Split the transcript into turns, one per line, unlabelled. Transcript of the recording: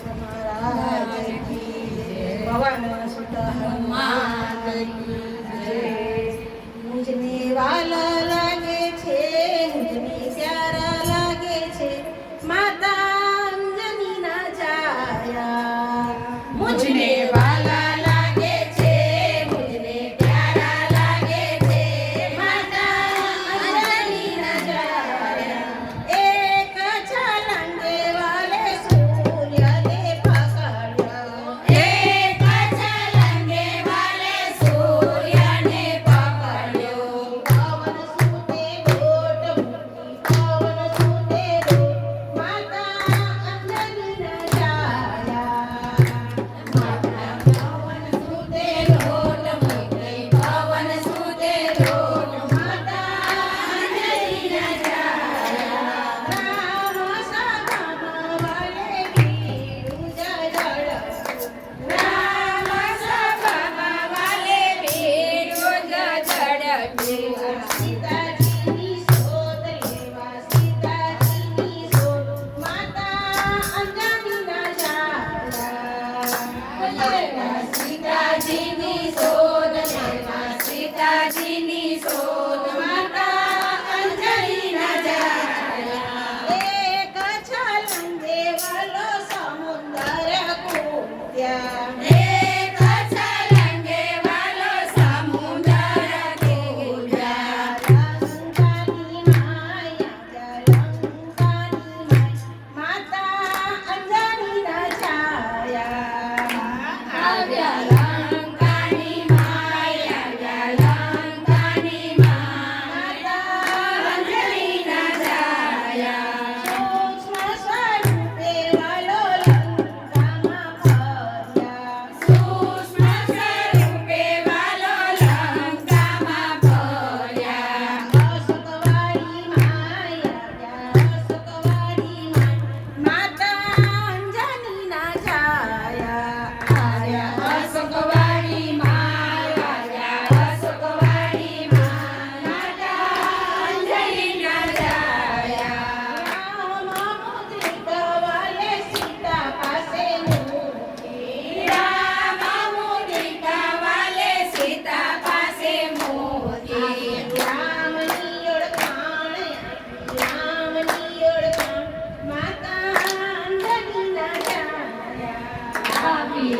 महाराज की जय। पवन सुत हनुमान की जय। मुझने वाला लागे छे, मुझने प्यारा लागे छे, माता अंजनी ना जाया। मुझने वाला लागे छे, मुझने प्यारा लागे छे, माता अंजनी ना जाया। एक छलंगे वाले सूर्य ने पकड़ो, एक छलंगे वाले सूर्य ने पकड़ो। पवन सूते गोट मुक्ति, पवन सूते गोट, माता अंजनी न जाया। माता पवन सूते गोट मुक्ति, पवन सूते गोट, माता अंजनी न जाया। राम सगम वाले बीरु जड़ो, राम सगम वाले बीरु जड़ो। सीताजीनी शोध लेवा, सीताजीनी शोध, माता अंजनी न जाया। सीताजीनी शोध लेवा, सीताजीनी शोध, माता अंजनी न जाया। एक छलंगे वालो समुंदर कूद्या, एक छलंगे वालो समुंदर कूद्या। लंकानी माया, लंकानी माया, माता अंजनी न जाया। આવ્યા લંકાની માયા, લંકાની માતા અંજલિ ન જાયા। સૂક્ષ્મ સ્વરૂપે વાલો લંકામાં ફર્યા, સૂક્ષ્મ સ્વરૂપે વાલો લંકામાં ફર્યા। અશોકવાળી માયા, અશોકવાળી માતા અંજની ન જાયા। આવ્યા અશોકવાળી માયા, અશોકવાળી માતા અંજલિ ન જાયા। રામ મુદ્રિકા વાલે સીતા પાસે મૂકી, રામ મુદ્રિકા વાલે સીતા પાસે મૂકી। રામની ઓળખાણ, રામની ઓળખાણ, માતા અંજની ન જાયા। આપી